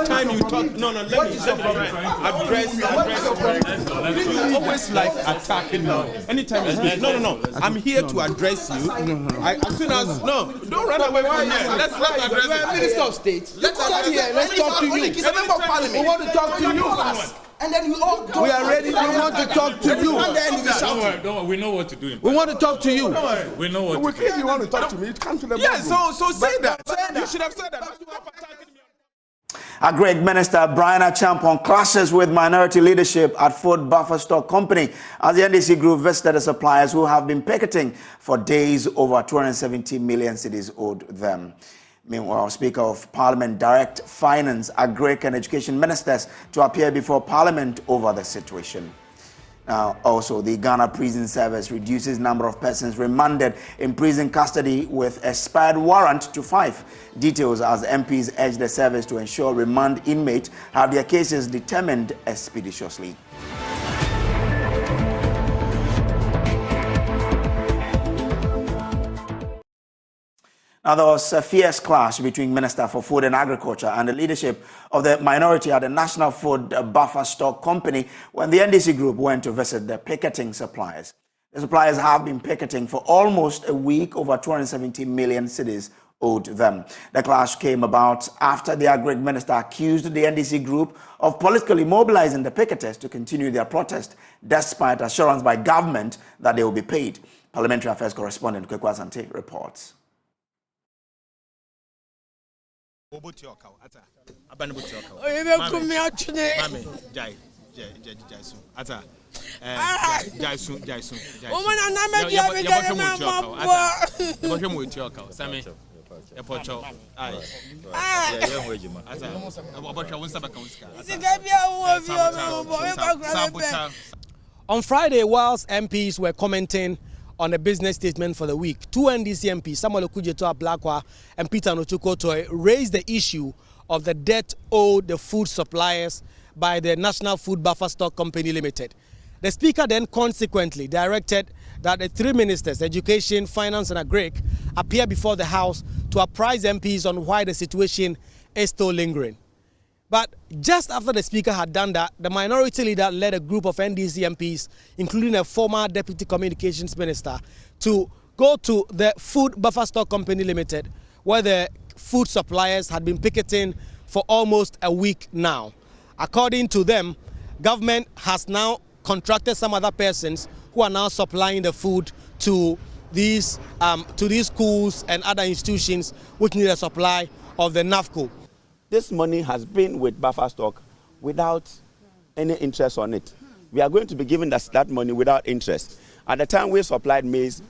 Anytime you talk, no, let me address. You always like attacking me. Anytime you speak, no. I'm here to address you. As soon as don't run away from here. Let's address the Minister of State. Let's talk to you. He's a member of Parliament. We want to talk to you. And then we all we are ready. We want to talk to you. Don't worry. We know what to do. We want to talk to you. We know what to do. If you want to talk to me, come to the boardroom. So say that. You should have said that. A great Minister Brian Achampong clashes with minority leadership at Food Buffer Stock Company as the NDC group visited the suppliers who have been picketing for days over 270 million cedis owed them. Meanwhile, Speaker of Parliament direct Finance, Agric and Education Ministers to appear before Parliament over the situation. Now, also, the Ghana Prison Service reduces number of persons remanded in prison custody with expired warrant to 5. Details as MPs urge the service to ensure remand inmates have their cases determined expeditiously. Now, there was a fierce clash between Minister for Food and Agriculture and the leadership of the minority at the National Food Buffer Stock Company when the NDC group went to visit the picketing suppliers. The suppliers have been picketing for almost a week over 270 million cedis owed them. The clash came about after the Agric Minister accused the NDC group of politically mobilizing the picketers to continue their protest despite assurance by government that they will be paid. Parliamentary Affairs correspondent Kwekwa Asante reports. On Friday, whilst MPs were commenting on the business statement for the week, two NDC MPs, Samuel Okudzeto Ablakwa and Peter Nochukotoy, raised the issue of the debt owed the food suppliers by the National Food Buffer Stock Company Limited. The Speaker then consequently directed that the three ministers, Education, Finance and Agric, appear before the House to apprise MPs on why the situation is still lingering. But just after the Speaker had done that, the minority leader led a group of NDC MPs, including a former Deputy Communications Minister, to go to the Food Buffer Stock Company Limited, where the food suppliers had been picketing for almost a week now. According to them, government has now contracted some other persons who are now supplying the food to these schools and other institutions which need a supply of the NAFCO. This money has been with buffer stock without any interest on it. We are going to be giving that money without interest. At the time we supplied maize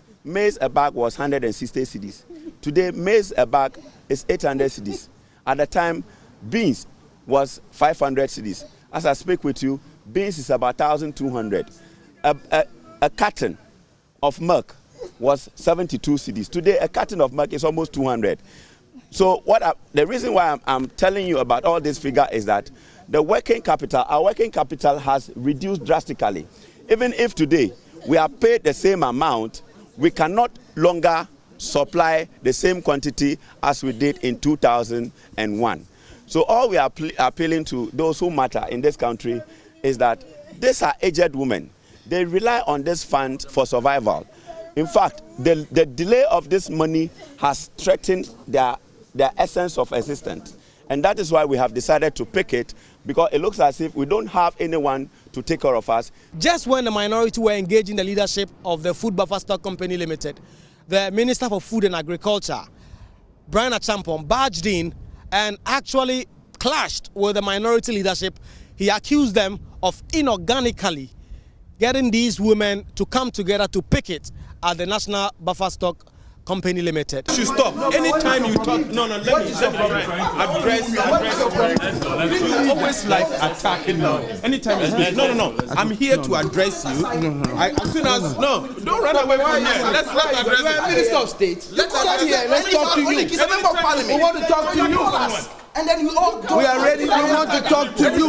a bag was 160 cedis. Today, maize a bag is 800 cedis. At the time, beans was 500 cedis. As I speak with you, beans is about 1,200. A carton of milk was 72 cedis. Today, a carton of milk is almost 200. So the reason why I'm telling you about all this figure is that our working capital has reduced drastically. Even if today we are paid the same amount, we cannot longer supply the same quantity as we did in 2001. So all we are appealing to those who matter in this country is that these are aged women. They rely on this fund for survival. In fact, the delay of this money has threatened their essence of existence. And that is why we have decided to pick it, because it looks as if we don't have anyone to take care of us. Just when the minority were engaging the leadership of the Food Buffer Stock Company Limited, the Minister for Food and Agriculture, Brian Achampong, barged in and actually clashed with the minority leadership. He accused them of inorganically getting these women to come together to picket at the National Buffer Stock Company Limited. You stop. Anytime you talk, let me address. You always like attacking me. Anytime you speak, I'm here to address you. As soon as don't run away from here. Let's address. Minister of State. Let's talk to you. He's a member of Parliament. We want to talk to you. And then you all We are ready. We want to talk to you.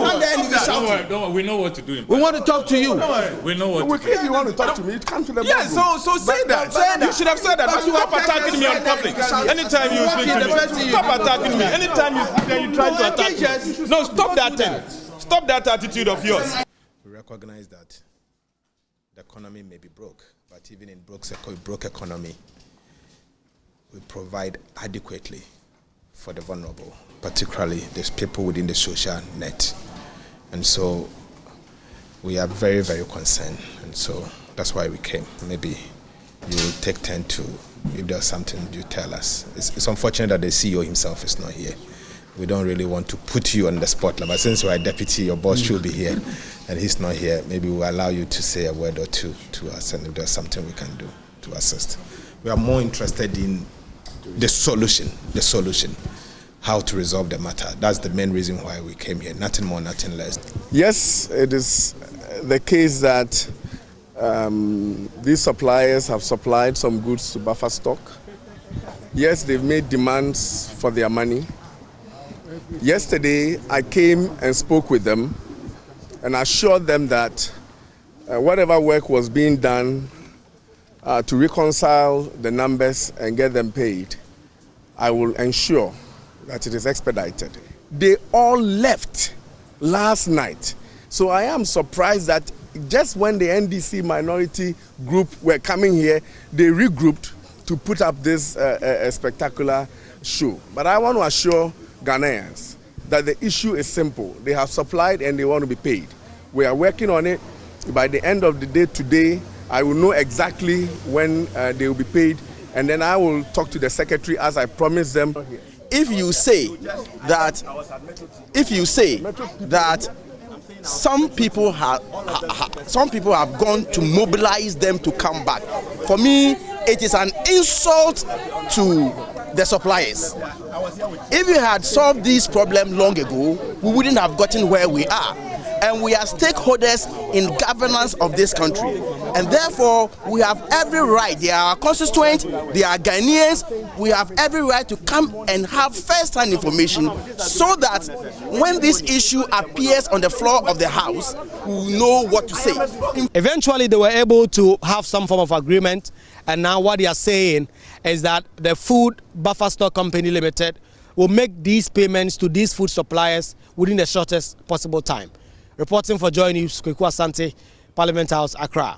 Don't worry. We know what to do. We want to talk to you. We know what to do. If you want to talk to me, come to the Yes, so say that. You should have said that. But you stop attacking me on public. Anytime you speak to me, stop attacking me. Anytime you speak, then you try to attack me. No, stop that thing. Stop that attitude of yours. We recognize that the economy may be broke, but even in broke economy, we provide adequately for the vulnerable, particularly these people within the social net. And so we are very, very concerned. And so that's why we came. Maybe you will take 10 to, if there's something, you tell us. It's unfortunate that the CEO himself is not here. We don't really want to put you on the spotlight, but since you are a deputy, your boss should be here, and he's not here, maybe we'll allow you to say a word or two to us, and if there's something we can do to assist. We are more interested in the solution, how to resolve the matter. That's the main reason why we came here, nothing more, nothing less. Yes, it is the case that these suppliers have supplied some goods to buffer stock. Yes, they've made demands for their money. Yesterday, I came and spoke with them and assured them that whatever work was being done to reconcile the numbers and get them paid, I will ensure that it is expedited. They all left last night. So I am surprised that just when the NDC minority group were coming here, they regrouped to put up this spectacular show. But I want to assure Ghanaians that the issue is simple. They have supplied and they want to be paid. We are working on it. By the end of the day today, I will know exactly when they will be paid, and then I will talk to the secretary as I promised them. if you say that some people have gone to mobilize them to come back, for me it is an insult to the suppliers. If we had solved this problem long ago, we wouldn't have gotten where we are. And we are stakeholders in governance of this country. And therefore, we have every right. They are our constituents, they are Ghanaians. We have every right to come and have first-hand information so that when this issue appears on the floor of the House, we will know what to say. Eventually, they were able to have some form of agreement. And now what they are saying is that the Food Buffer Stock Company Limited will make these payments to these food suppliers within the shortest possible time. Reporting for Joy News, Kweku Asante, Parliament House, Accra.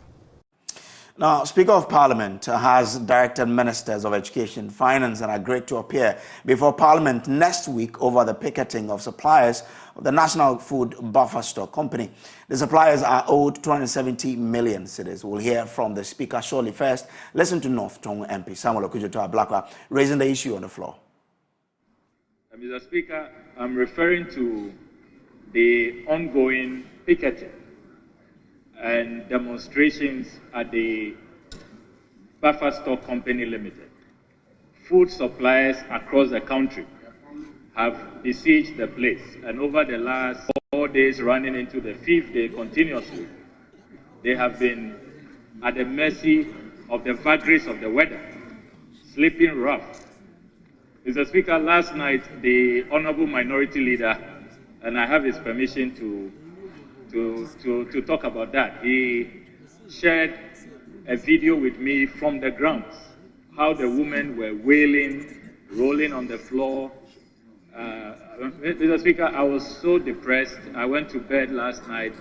Now, Speaker of Parliament has directed Ministers of Education, Finance and Agri to appear before Parliament next week over the picketing of suppliers of the National Food Buffer Stock Company. The suppliers are owed 270 million cedis. We'll hear from the Speaker shortly. First, listen to North Tongue MP Samuel Okujeto-Ablakwa raising the issue on the floor. Mr. Speaker, I'm referring to the ongoing picketing and demonstrations at the Buffer Stock Company Limited. Food suppliers across the country have besieged the place, and over the last 4 days running into the 5th day continuously, they have been at the mercy of the vagaries of the weather, sleeping rough. Mr. Speaker, last night the Honorable Minority Leader, and I have his permission to talk about that, he shared a video with me from the grounds, how the women were wailing, rolling on the floor. Mr. Speaker, I was so depressed. I went to bed last night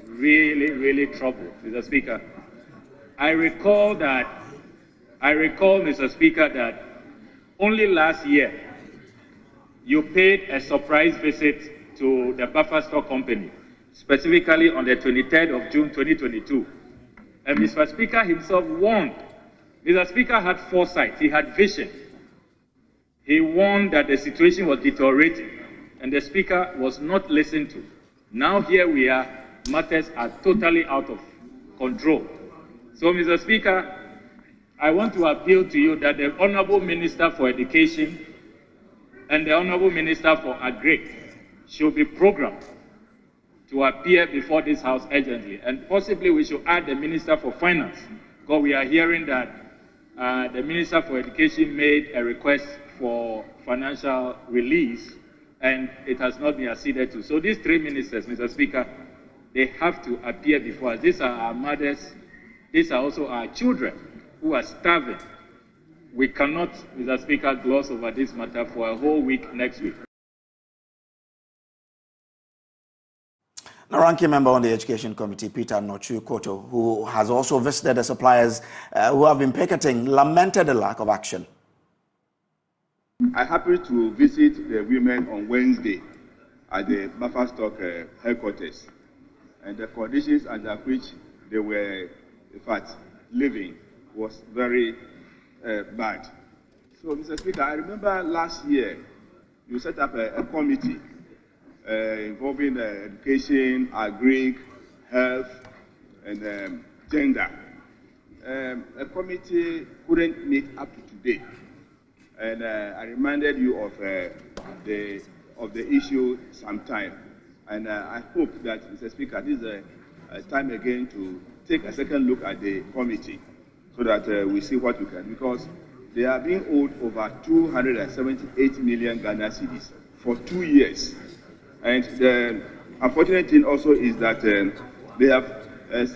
really, really troubled, Mr. Speaker. I recall, Mr. Speaker, that only last year you paid a surprise visit to the Buffer Stock Company, specifically on the 23rd of June 2022. And Mr. Speaker himself warned. Mr. Speaker had foresight, he had vision. He warned that the situation was deteriorating, and the Speaker was not listened to. Now here we are, matters are totally out of control. So, Mr. Speaker, I want to appeal to you that the Honourable Minister for Education and the Honourable Minister for Agri should be programmed to appear before this House urgently. And possibly we should add the Minister for Finance, because we are hearing that the Minister for Education made a request for financial release and it has not been acceded to. So these three ministers, Mr. Speaker, they have to appear before us. These are our mothers. These are also our children who are starving. We cannot, Mr. Speaker, gloss over this matter for a whole week next week. Now, ranking member on the Education Committee, Peter Nochu Koto, who has also visited the suppliers who have been picketing, lamented the lack of action. I happened to visit the women on Wednesday at the Buffer Stock headquarters, and the conditions under which they were, in fact, living was very bad. So, Mr. Speaker, I remember last year you set up a committee involving education, agri, health, and gender. A committee couldn't meet up to today, and I reminded you of the issue sometime. And I hope that, Mr. Speaker, this is a time again to take a second look at the committee so that we see what we can, because they are being owed over 278 million Ghana cedis for 2 years. And the unfortunate thing also is that they have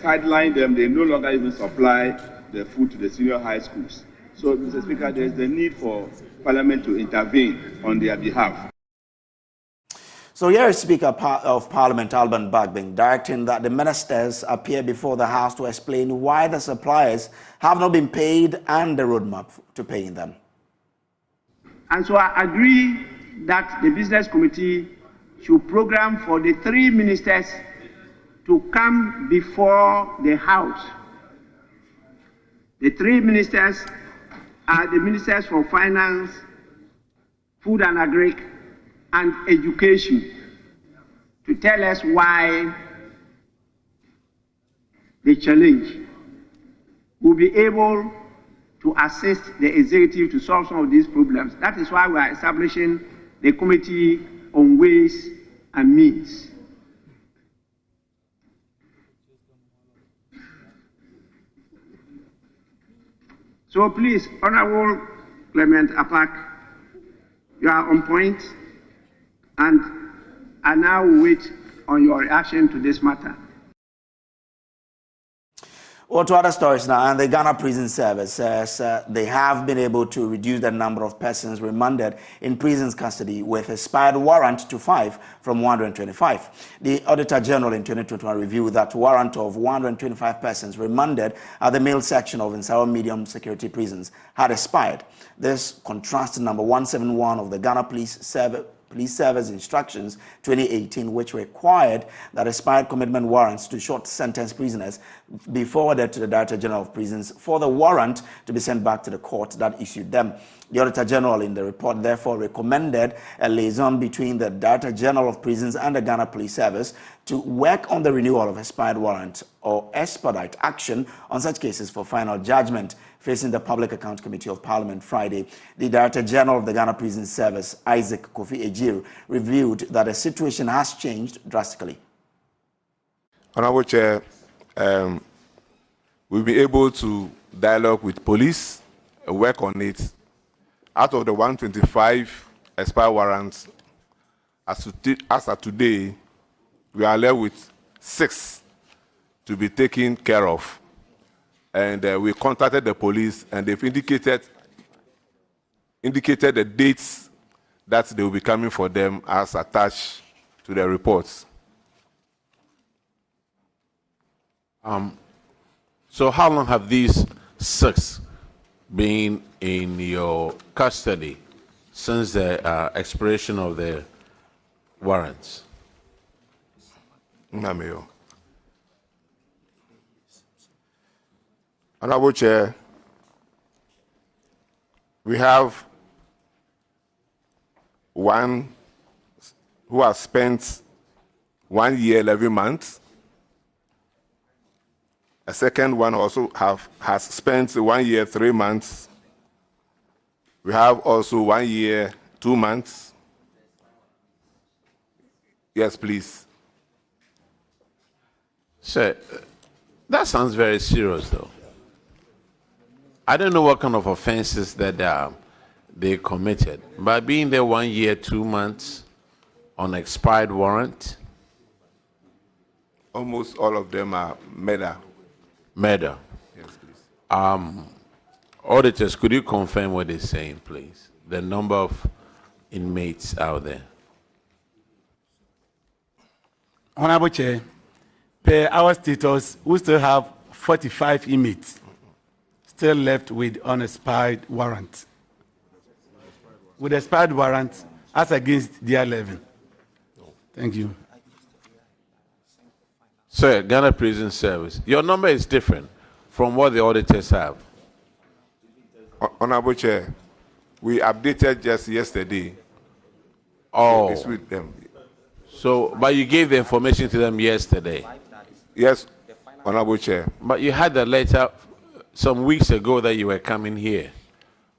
sidelined them. They no longer even supply the food to the senior high schools. So, Mr. Speaker, there is the need for Parliament to intervene on their behalf. So here is Speaker of Parliament, Alban Bagbing, directing that the ministers appear before the House to explain why the suppliers have not been paid and the roadmap to paying them. And so I agree that the Business Committee should program for the three ministers to come before the House. The three ministers are the ministers for Finance, Food and Agri, and Education, to tell us why the challenge. Will be able to assist the executive to solve some of these problems. That is why we are establishing the Committee on Ways and Means. So please, Honorable Clement Apak, you are on point, and I now wait on your reaction to this matter. Well, to other stories now, and the Ghana Prison Service says they have been able to reduce the number of persons remanded in prison's custody with expired warrant to 5 from 125. The Auditor General in 2021 reviewed that warrant of 125 persons remanded at the male section of Nsaro medium security prisons had expired. This contrasts to number 171 of the Ghana Police Service Instructions 2018, which required that expired commitment warrants to short sentence prisoners be forwarded to the Director General of Prisons for the warrant to be sent back to the court that issued them. The Auditor General in the report therefore recommended a liaison between the Director General of Prisons and the Ghana Police Service to work on the renewal of expired warrant or expedite action on such cases for final judgment. Facing the Public Account Committee of Parliament Friday, the Director General of the Ghana Prison Service, Isaac Kofi Ejir, revealed that the situation has changed drastically. Honorable Chair, we'll be able to dialogue with police, work on it. Out of the 125 expired warrants, as of today, we are left with 6 to be taken care of. And we contacted the police, and they've indicated the dates that they will be coming for them as attached to the reports. So how long have these 6 been in your custody since the expiration of the warrants? Namio. Honorable Chair, we have one who has spent 1 year 11 months. A second one also has spent 1 year 3 months. We have also 1 year 2 months. Yes, please. Sir, that sounds very serious, though. I don't know what kind of offenses that they committed. But being there 1 year, 2 months, on expired warrant? Almost all of them are murder. Murder. Yes, please. Auditors, could you confirm what they're saying, please? The number of inmates out there. Honorable Chair, per our status, we still have 45 inmates still left with unexpired warrant. With expired warrant as against the 11. Thank you. Sir, Ghana Prison Service, your number is different from what the auditors have. Honorable Chair, we updated just yesterday. Oh. So it's with them. So, but you gave the information to them yesterday? Yes, Honorable Chair. But you had the letter some weeks ago that you were coming here.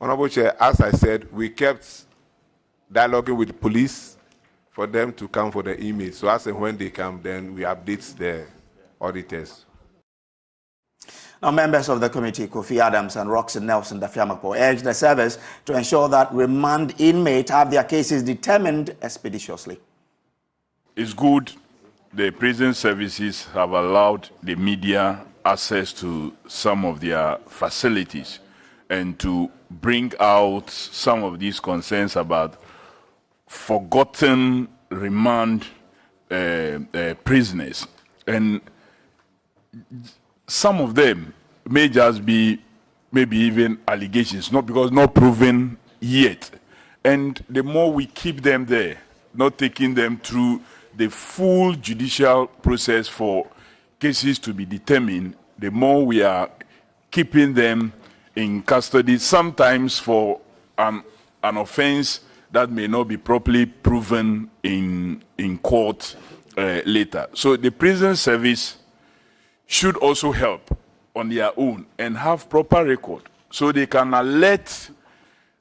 Honorable Chair, as I said, we kept dialoguing with the police for them to come for the email. So as and when they come, then we update the auditors. Now, members of the committee, Kofi Adams and Roxy Nelson Dafiamapo, urged the service to ensure that remand inmates have their cases determined expeditiously. It's good the prison services have allowed the media access to some of their facilities and to bring out some of these concerns about forgotten remand prisoners. And some of them may just be maybe even allegations, not proven yet. And the more we keep them there, not taking them through the full judicial process for cases to be determined, the more we are keeping them in custody, sometimes for an offense that may not be properly proven in court later. So the prison service should also help on their own and have proper record so they can alert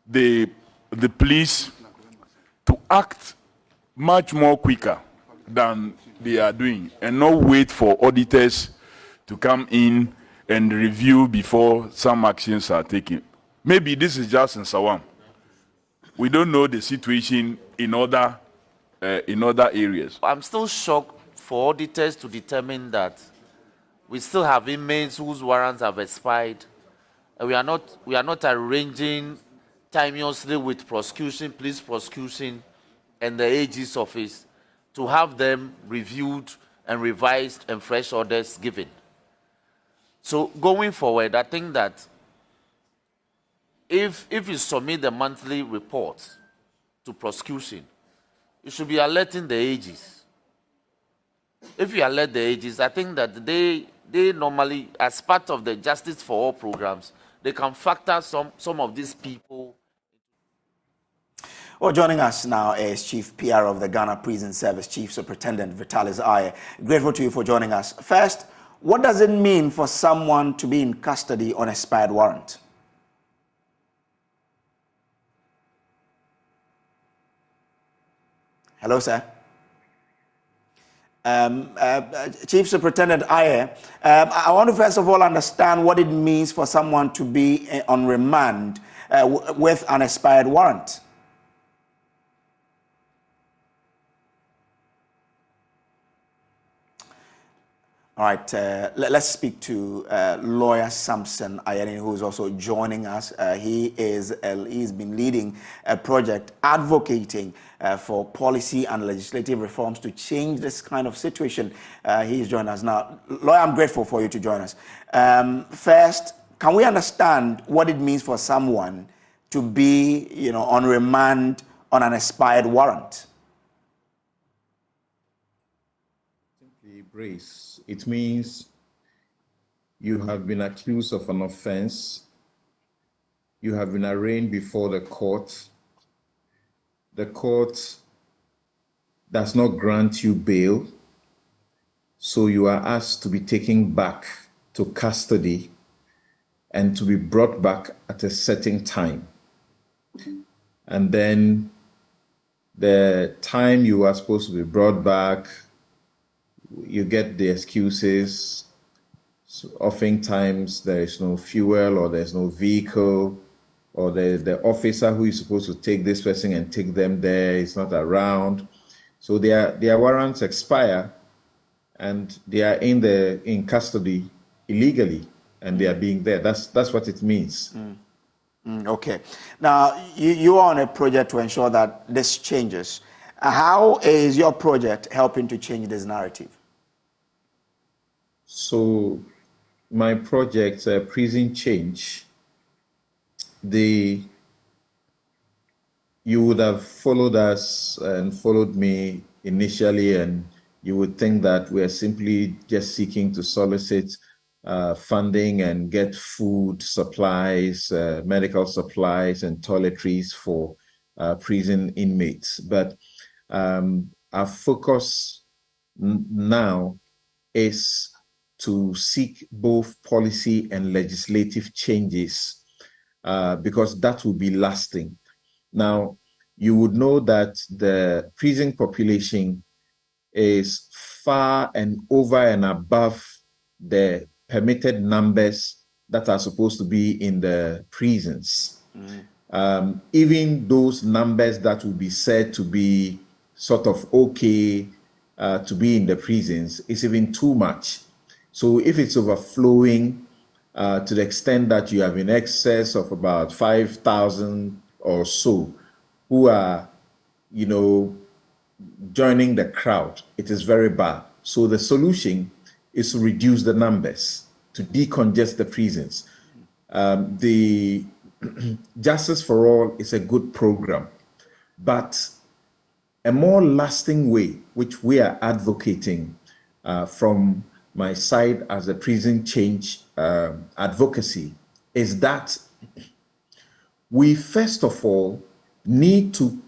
the police to act much more quicker than they are doing and not wait for auditors to come in and review before some actions are taken. Maybe this is just in Sawam. We don't know the situation in other areas. I'm still shocked for auditors to determine that we still have inmates whose warrants have expired, and we are not arranging timeously with prosecution, police prosecution, and the AG's office to have them reviewed and revised and fresh orders given. So going forward, I think that if you submit the monthly reports to prosecution, you should be alerting the AGs. If you alert the AGs, I think that they normally, as part of the Justice for All programs, they can factor some of these people. Well, joining us now is Chief PR of the Ghana Prison Service, Chief Superintendent Vitalis Aye. Grateful to you for joining us. First, what does it mean for someone to be in custody on expired warrant? Hello, sir. Chief Superintendent Aye, I want to first of all understand what it means for someone to be on remand with an expired warrant. All right, let's speak to lawyer Samson Ayeni, who is also joining us. He's been leading a project advocating for policy and legislative reforms to change this kind of situation. He's joining us now. Lawyer, I'm grateful for you to join us. First, can we understand what it means for someone to be, on remand on an expired warrant? Simply brace. It means you have been accused of an offense. You have been arraigned before the court. The court does not grant you bail, so you are asked to be taken back to custody and to be brought back at a certain time. And then the time you are supposed to be brought back, you get the excuses. So oftentimes there is no fuel, or there's no vehicle, or the officer who is supposed to take this person and take them there is not around. So their warrants expire, and they are in custody illegally, and they are being there. That's what it means. Okay. Now, you are on a project to ensure that this changes. How is your project helping to change this narrative? So, my project, Prison Change, you would have followed us and followed me initially, and you would think that we're simply just seeking to solicit funding and get food supplies, medical supplies, and toiletries for prison inmates. But our focus now is to seek both policy and legislative changes because that will be lasting. Now, you would know that the prison population is far and over and above the permitted numbers that are supposed to be in the prisons. Even those numbers that will be said to be sort of okay to be in the prisons is even too much. So if it's overflowing to the extent that you have in excess of about 5,000 or so who are, joining the crowd, it is very bad. So the solution is to reduce the numbers, to decongest the prisons. The Justice for All is a good program, but a more lasting way, which we are advocating from my side as a prison change advocacy, is that we first of all need to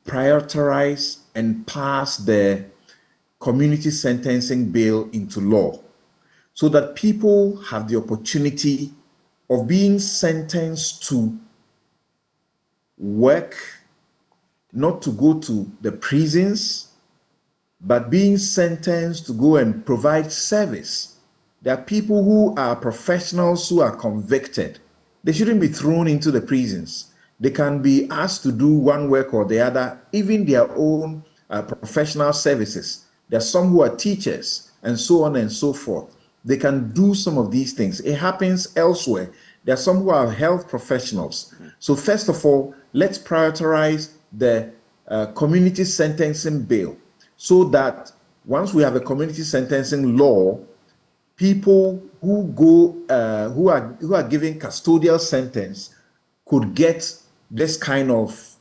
prioritize and pass the community sentencing bill into law so that people have the opportunity of being sentenced to work, not to go to the prisons, but being sentenced to go and provide service. There are people who are professionals who are convicted. They shouldn't be thrown into the prisons. They can be asked to do one work or the other, even their own professional services. There are some who are teachers and so on and so forth. They can do some of these things. It happens elsewhere. There are some who are health professionals. So first of all, let's prioritize the community sentencing bill so that once we have a community sentencing law, people who go who are given custodial sentence could get this kind of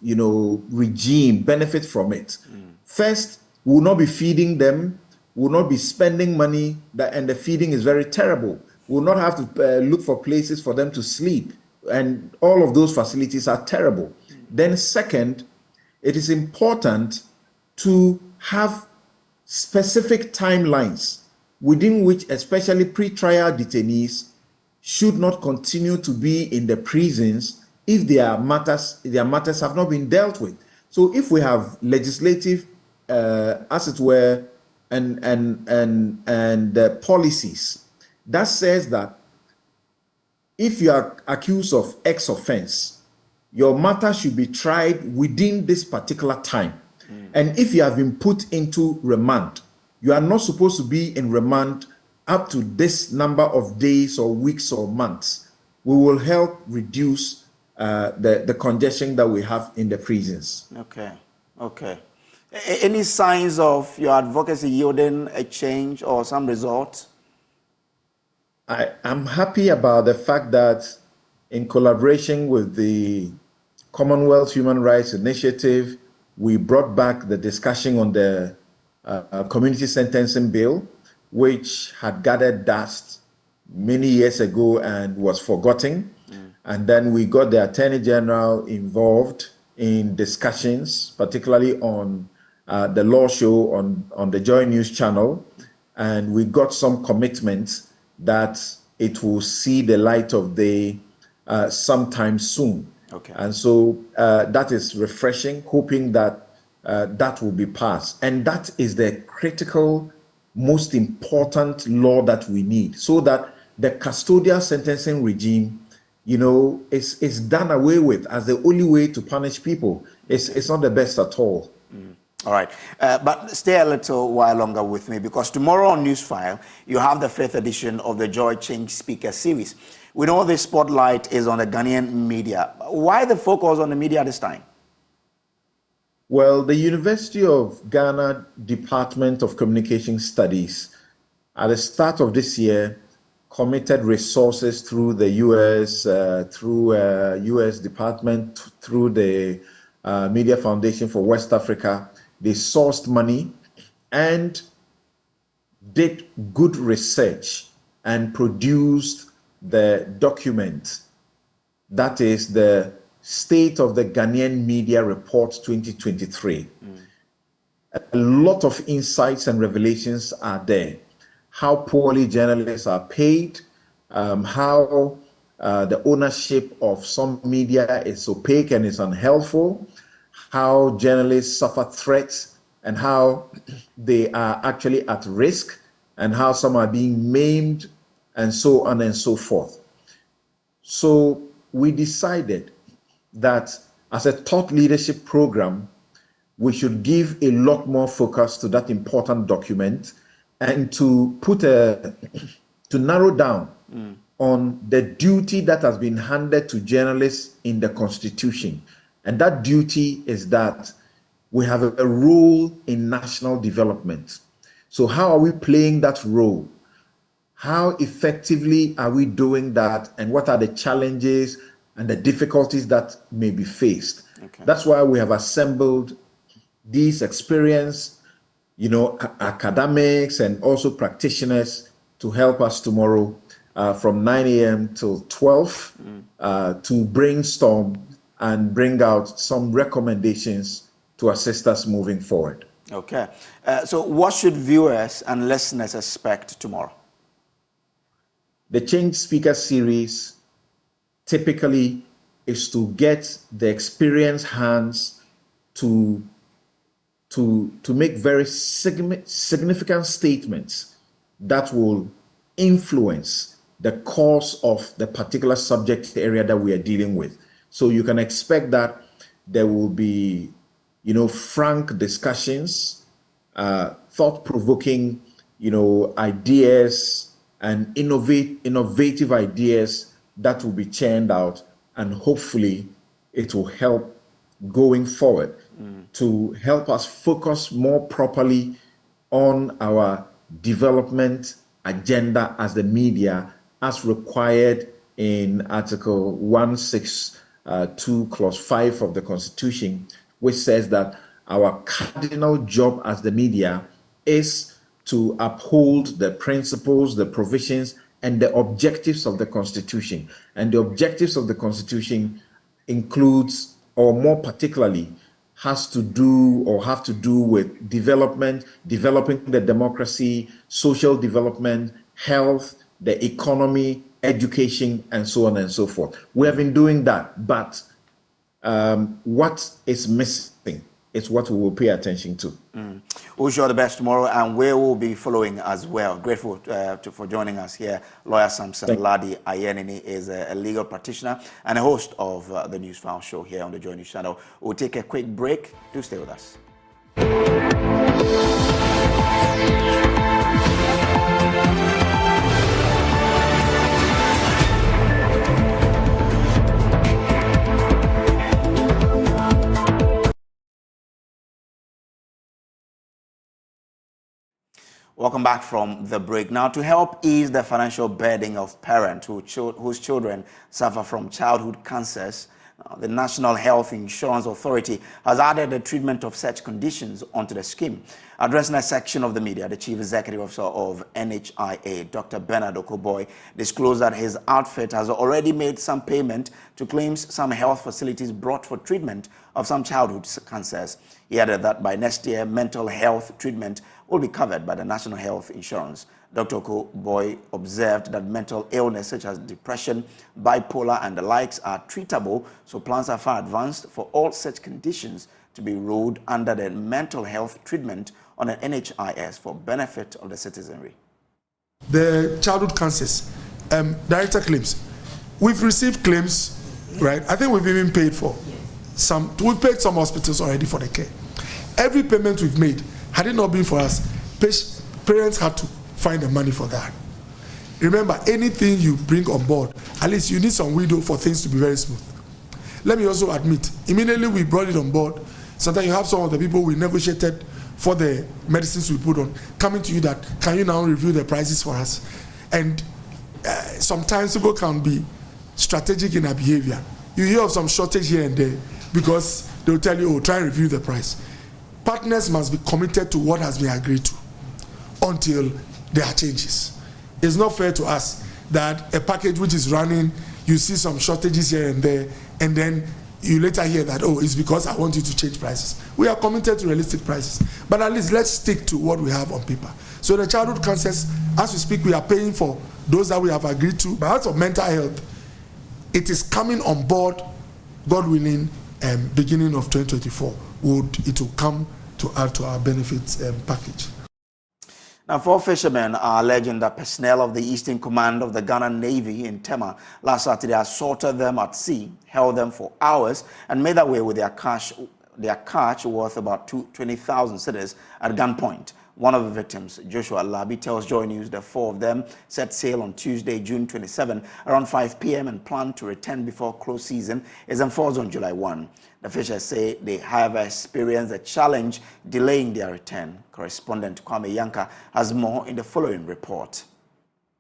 regime, benefit from it. First, we will not be feeding them, we will not be spending money, and the feeding is very terrible. We will not have to look for places for them to sleep, and all of those facilities are terrible. Then second, it is important to have specific timelines within which especially pre-trial detainees should not continue to be in the prisons if their matters have not been dealt with. So if we have legislative, as it were, and policies that says that if you are accused of X offense, your matter should be tried within this particular time. And if you have been put into remand, you are not supposed to be in remand up to this number of days or weeks or months. We will help reduce the congestion that we have in the prisons. Okay. Any signs of your advocacy yielding a change or some results? I'm happy about the fact that in collaboration with the Commonwealth Human Rights Initiative, we brought back the discussion on the community sentencing bill, which had gathered dust many years ago and was forgotten. And then we got the Attorney General involved in discussions, particularly on the law show on the Joy News channel. And we got some commitments that it will see the light of day sometime soon. Okay. And so that is refreshing, hoping that that will be passed. And that is the critical, most important law that we need, so that the custodial sentencing regime, is done away with as the only way to punish people. It's not the best at all. All right. But stay a little while longer with me, because tomorrow on Newsfile, you have the 5th edition of the Joy Change Speaker Series. We know the spotlight is on the Ghanaian media. Why the focus on the media this time? Well, the University of Ghana Department of Communication Studies, at the start of this year, committed resources through the U.S., U.S. Department, through the Media Foundation for West Africa. They sourced money and did good research and produced the document, that is the State of the Ghanaian Media Report 2023. A lot of insights and revelations are there. How poorly journalists are paid, how the ownership of some media is opaque and is unhelpful, how journalists suffer threats and how they are actually at risk, and how some are being maimed, and so on and so forth. So we decided that as a thought leadership program, we should give a lot more focus to that important document and to narrow down on the duty that has been handed to journalists in the Constitution. And that duty is that we have a role in national development. So how are we playing that role? How effectively are we doing that? And what are the challenges and the difficulties that may be faced? Okay. That's why we have assembled these experienced, academics and also practitioners to help us tomorrow from 9 a.m. till 12 to brainstorm and bring out some recommendations to assist us moving forward. Okay. So what should viewers and listeners expect tomorrow? The Change Speaker Series typically is to get the experienced hands to make very significant statements that will influence the course of the particular subject area that we are dealing with. So you can expect that there will be, frank discussions, thought-provoking, ideas and innovative ideas that will be churned out, and hopefully it will help going forward to help us focus more properly on our development agenda as the media, as required in Article 162, Clause 5 of the Constitution, which says that our cardinal job as the media is to uphold the principles, the provisions, and the objectives of the Constitution. And the objectives of the Constitution includes, or more particularly, have to do with developing the democracy, social development, health, the economy, education, and so on and so forth. We have been doing that, but what is missing is what we will pay attention to. We wish you all the best tomorrow, and we will be following as well. Grateful for joining us here. Lawyer Samson Ladi Ayenini is a legal practitioner and a host of the Newsfile show here on the Joy News channel. We'll take a quick break. Do stay with us. Welcome back from the break. Now, to help ease the financial burden of parents whose children suffer from childhood cancers, the National Health Insurance Authority has added the treatment of such conditions onto the scheme. Addressing a section of the media, the Chief Executive Officer of NHIS, Dr. Bernard Okoboy, disclosed that his outfit has already made some payment to claims some health facilities brought for treatment of some childhood cancers. He added that by next year, mental health treatment will be covered by the National Health Insurance. Dr. Okoboy observed that mental illness such as depression, bipolar, and the likes are treatable, so plans are far advanced for all such conditions to be rolled under the mental health treatment on an NHIS for benefit of the citizenry. The childhood cancers, director claims. We've received claims, right? I think we've even paid for some. We've paid some hospitals already for the care. Every payment we've made, had it not been for us, parents had to find the money for that. Remember, anything you bring on board, at least you need some window for things to be very smooth. Let me also admit, immediately we brought it on board, sometimes you have some of the people we negotiated for the medicines we put on coming to you that, can you now review the prices for us? And sometimes people can be strategic in their behavior. You hear of some shortage here and there because they'll tell you, oh, try and review the price. Partners must be committed to what has been agreed to until there are changes. It's not fair to us that a package which is running, you see some shortages here and there, and then you later hear that, oh, it's because I want you to change prices. We are committed to realistic prices, but at least let's stick to what we have on paper. So the childhood cancers, as we speak, we are paying for those that we have agreed to. But as of mental health, it is coming on board, God willing, beginning of 2024. It will come to add to our benefits package. Now, 4 fishermen are alleging that personnel of the Eastern Command of the Ghana Navy in Tema last Saturday assaulted them at sea, held them for hours, and made away with their catch worth about 20,000 cedis at gunpoint. One of the victims, Joshua Labi, tells Joy News the 4 of them set sail on Tuesday, June 27, around 5 p.m. and plan to return before close season is enforced on July 1. The fishers say they have experienced a challenge delaying their return. Correspondent Kwame Yanka has more in the following report.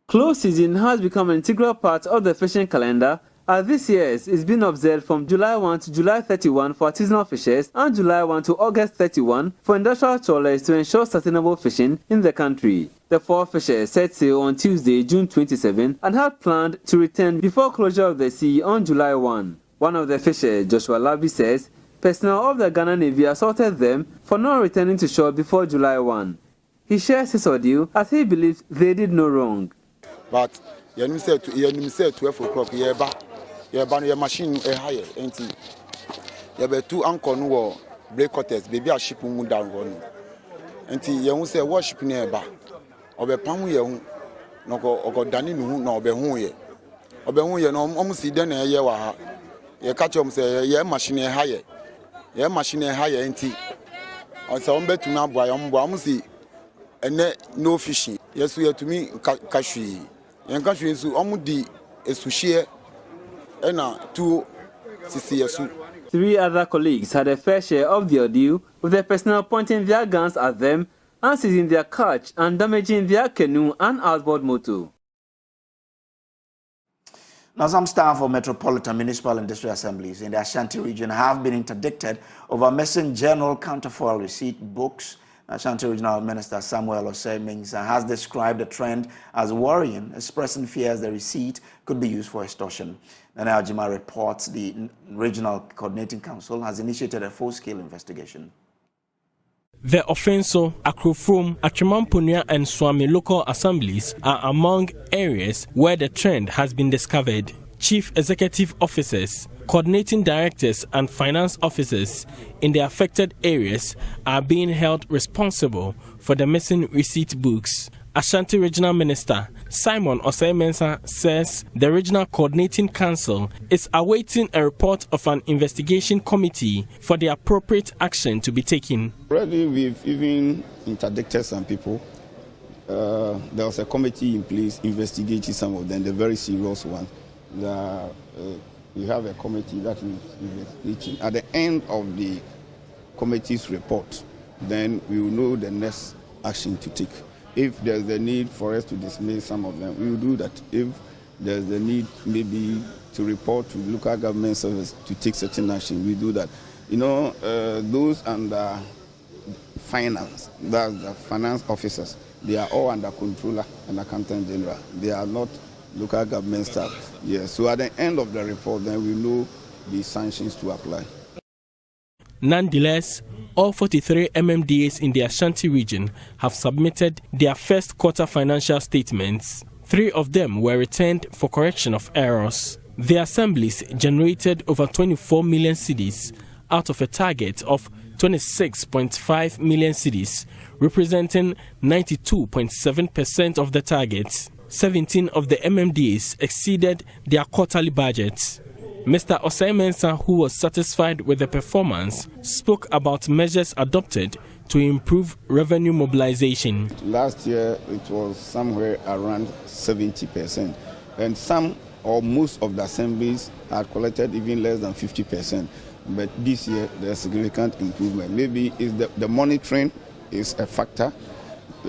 Close season has become an integral part of the fishing calendar, as this year's is being observed from July 1 to July 31 for artisanal fishers and July 1 to August 31 for industrial trawlers to ensure sustainable fishing in the country. The 4 fishers set sail on Tuesday, June 27 and had planned to return before closure of the sea on July 1. One of the fishers, Joshua Labi, says personnel of the Ghana Navy assaulted them for not returning to shore before July 1. He shares his ordeal as he believes they did no wrong. But you said 12 o'clock, your machine is higher, ain't it? You have 2 anchor no break cutters, baby a ship mu down one. And you say what ship nearby. Or be pamu ye no go dani no no be hu ye. Obe hu ye no almost den e ye wa. You catch them say your machine is higher. Your machine is higher, ain't it? On some bet to now boy see and no fishing. Yes, we are to me cashy. And cashy is omudi a sushi and 2 CCSU. 3 other colleagues had a fair share of the ordeal, with their personnel pointing their guns at them and seizing their catch and damaging their canoe and outboard motor. Now, some staff of Metropolitan Municipal and District Assemblies in the Ashanti region have been interdicted over missing general counterfoil receipt books. Ashanti Regional Minister Samuel Osei-Mensah has described the trend as worrying, expressing fears the receipt could be used for extortion. Nana Ajima reports the Regional Coordinating Council has initiated a full-scale investigation. The Offenso, Akrofrom, Achimamponia and Swami local assemblies are among areas where the trend has been discovered. Chief executive officers, coordinating directors and finance officers in the affected areas are being held responsible for the missing receipt books. Ashanti Regional Minister Simon Osei-Mensah says the Regional Coordinating Council is awaiting a report of an investigation committee for the appropriate action to be taken. Already we've even interdicted some people. There was a committee in place investigating some of them, the very serious one. We have a committee that is investigating. At the end of the committee's report, then we will know the next action to take. If there's the need for us to dismiss some of them, we will do that. If there's the need maybe to report to local government service to take certain action, we do that. You know, those under finance, that's the finance officers, they are all under controller and accountant general. They are not local government staff. Yes. So at the end of the report, then we know the sanctions to apply. Nonetheless, all 43 MMDAs in the Ashanti region have submitted their first quarter financial statements. 3 of them were returned for correction of errors. The assemblies generated over 24 million cedis out of a target of 26.5 million cedis, representing 92.7% of the target. 17 of the MMDAs exceeded their quarterly budgets. Mr. Osei Mensah, who was satisfied with the performance, spoke about measures adopted to improve revenue mobilization. Last year, it was somewhere around 70%, and some or most of the assemblies had collected even less than 50%. But this year, there's significant improvement. Maybe it's the monitoring is a factor.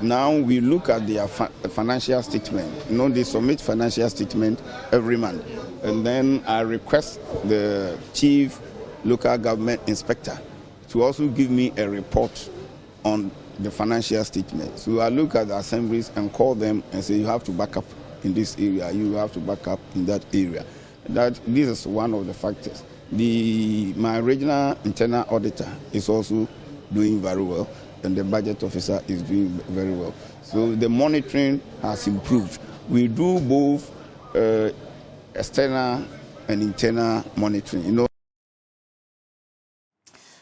Now we look at their financial statement. You know, they submit financial statement every month. And then I request the chief local government inspector to also give me a report on the financial statement. So I look at the assemblies and call them and say, you have to back up in this area, you have to back up in that area. This is one of the factors. My regional internal auditor is also doing very well, and the budget officer is doing very well. So the monitoring has improved. We do both external and internal monitoring. You know.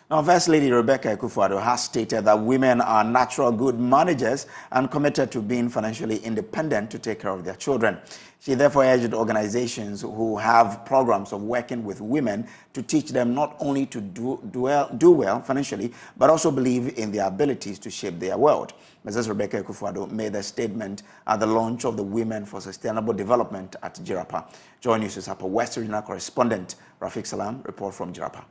Now, First Lady Rebecca Akufo-Addo has stated that women are natural good managers and committed to being financially independent to take care of their children. She therefore urged organizations who have programs of working with women to teach them not only to do well financially, but also believe in their abilities to shape their world. Mrs. Rebecca Akufo-Addo made a statement at the launch of the Women for Sustainable Development at Jirapa. Join News' Upper West Regional correspondent Rafiq Salam report from Jirapa.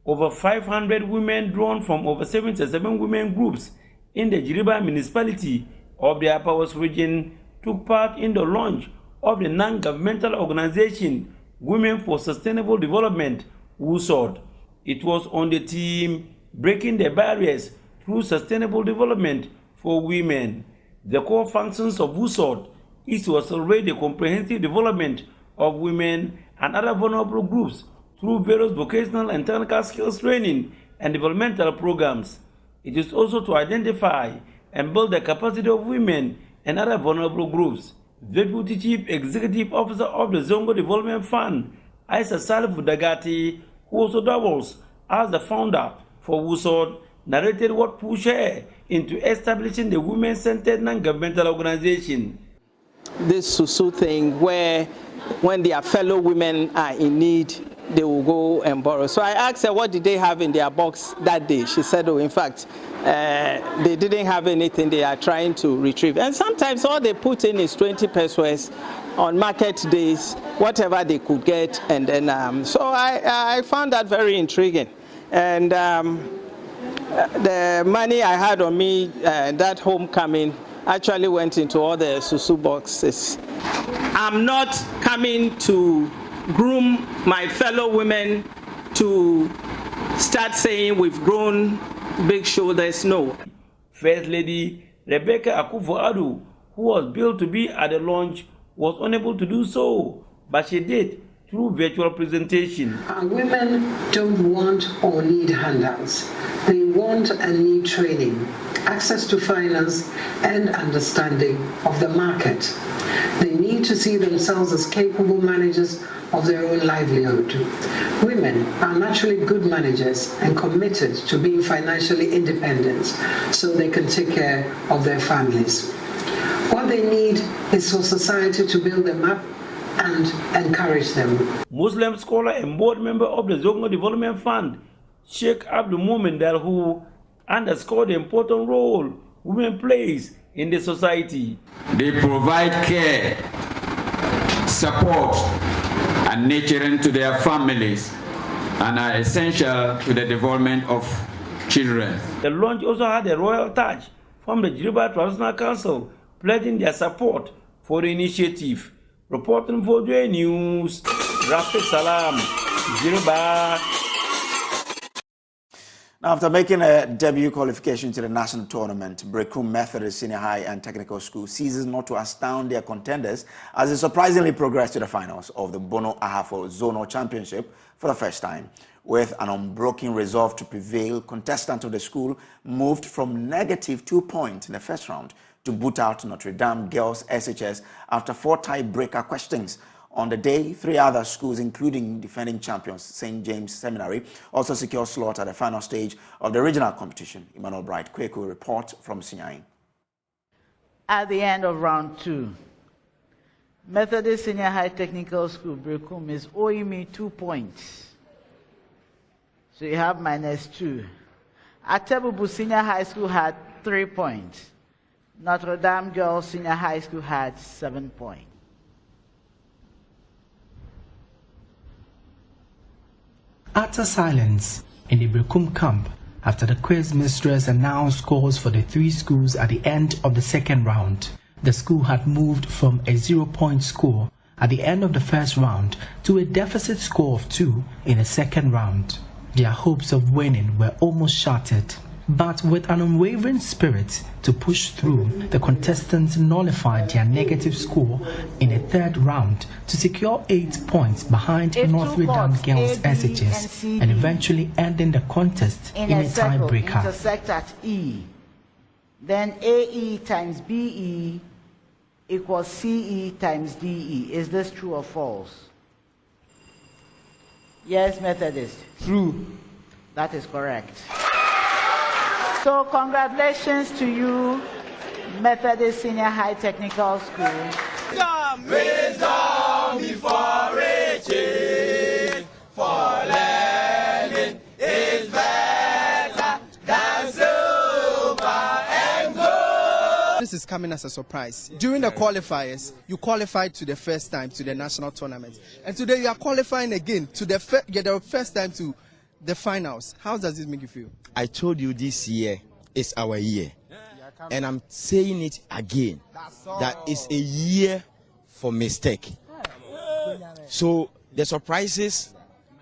Over 500 women drawn from over 77 women groups in the Jirapa municipality of the Upper West region took part in the launch of the non-governmental organization Women for Sustainable Development, WUSOD. It was on the theme Breaking the Barriers Through Sustainable Development for Women. The core functions of WUSOD is to accelerate the comprehensive development of women and other vulnerable groups through various vocational and technical skills training and developmental programs. It is also to identify and build the capacity of women and other vulnerable groups. Deputy Chief Executive Officer of the Zongo Development Fund, Aisa Salif Dagati, who also doubles as the founder for WUSOD, narrated what pushed her into establishing the women-centered non-governmental organization. This Susu thing where when their fellow women are in need, they will go and borrow. So I asked her what did they have in their box that day. She said, oh, in fact, they didn't have anything they are trying to retrieve. And sometimes all they put in is 20 pesos on market days, whatever they could get. And then, so I found that very intriguing. And the money I had on me, that homecoming, actually went into all the Susu boxes. I'm not coming to groom my fellow women to start saying we've grown big shoulders. No. First Lady Rebecca Akufo-Addo, who was billed to be at the launch, was unable to do so, but she did through virtual presentation. Women don't want or need handouts. They want and need training, access to finance, and understanding of the market. They need to see themselves as capable managers of their own livelihood. Women are naturally good managers and committed to being financially independent so they can take care of their families. What they need is for society to build them up and encourage them. Muslim scholar and board member of the Zongo Development Fund, Sheikh Abdul Mumendal, who underscored the important role women plays in the society. They provide care, support, and nurturing to their families and are essential to the development of children. The launch also had a royal touch from the Jirapa Traditional Council, pledging their support for the initiative. Reporting for J News, Rafiq Salam, Jirapa. Now, after making a debut qualification to the national tournament, Brekum Methodist Senior High and Technical School ceases not to astound their contenders as they surprisingly progressed to the finals of the Bono Ahafo Zonal Championship for the first time. With an unbroken resolve to prevail, contestants of the school moved from -2 points in the first round to boot out Notre Dame Girls SHS after 4 tie-breaker questions. On the day, 3 other schools, including defending champions St. James Seminary, also secured slot at the final stage of the regional competition. Emmanuel Bright Kweku report from Sinyain. At the end of round 2, Methodist Senior High Technical School, Brekum, is owing me 2 points. So you have -2. Atebubu Senior High School had 3 points. Notre Dame Girls Senior High School had 7 points. Utter silence in the Brekum camp after the quiz mistress announced scores for the 3 schools at the end of the second round. The school had moved from a 0-point score at the end of the first round to a deficit score of 2 in the second round. Their hopes of winning were almost shattered. But with an unwavering spirit to push through, the contestants nullified their negative score in the third round to secure 8 points behind Notre Dame Girls SHS and eventually ending the contest in a tiebreaker. Intersect at E. Then AE times BE equals CE times DE. Is this true or false? Yes, Methodist. True. That is correct. So congratulations to you, Methodist Senior High Technical School. Wisdom before reaching, for learning is better than silver and gold. This is coming as a surprise. During the qualifiers, you qualified to the first time to the national tournament. And today you are qualifying again to the first time to the finals. How does this make you feel? I told you this year is our year. And I'm saying it again. That is a year for mistake. So the surprises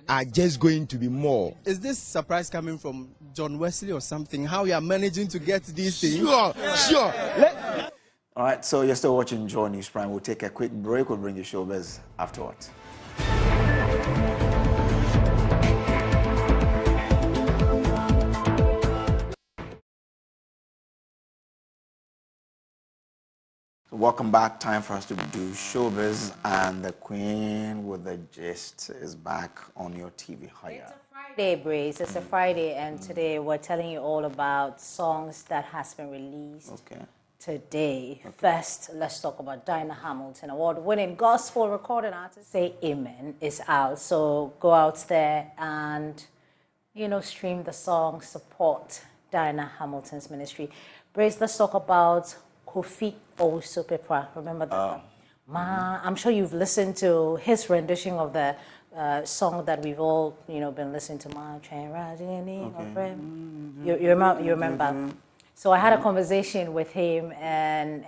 are just going to be more. Is this surprise coming from John Wesley or something? How you are managing to get these things? Sure. All right, so you're still watching Joy News Prime. We'll take a quick break. We'll bring you Showbiz afterwards. Welcome back. Time for us to do Showbiz, and the Queen with the gist is back on your TV. Hiya. Friday, Brace. It's a Friday, and today we're telling you all about songs that has been released today. First, let's talk about Dinah Hamilton, award-winning gospel recording artist. Say Amen is out, so go out there and stream the song, support Dinah Hamilton's ministry. Brace, let's talk about Kofi Osopepra. Remember that? I'm sure you've listened to his rendition of the song that we've all, been listening to. You remember? So I had a conversation with him, and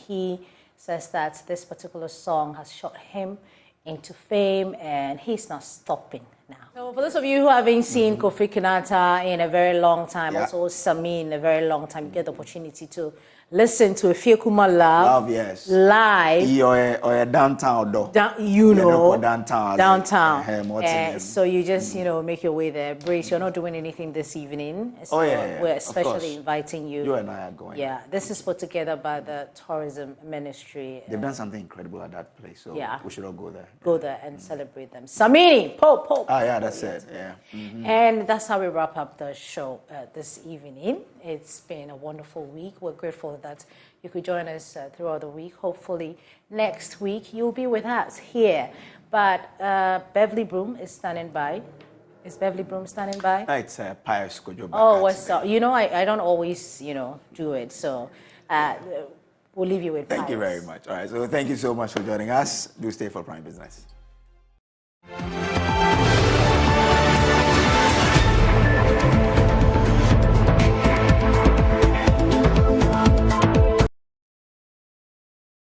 he says that this particular song has shot him into fame, and he's not stopping now. So for those of you who haven't seen Kofi Kinata in a very long time, also Sami in a very long time, you get the opportunity to listen to Efiekuma Love, yes, live. Or downtown, though. Downtown. So you just, make your way there. Brace, you're not doing anything this evening. So we're especially inviting you. You and I are going. Yeah, this is put together by the tourism ministry. They've done something incredible at that place, so we should all go there. Go there and celebrate them. Samini, Pope. Yeah, that's it. Yeah. And that's how we wrap up the show this evening. It's been a wonderful week. We're grateful that you could join us throughout the week. Hopefully next week you'll be with us here. But Beverly Broom is standing by. Is Beverly Broom standing by? No, it's Pius Kojo. What's up? I don't always, do it. So we'll leave you with Pius. Thank you very much. All right. So thank you so much for joining us. Do stay for Prime Business.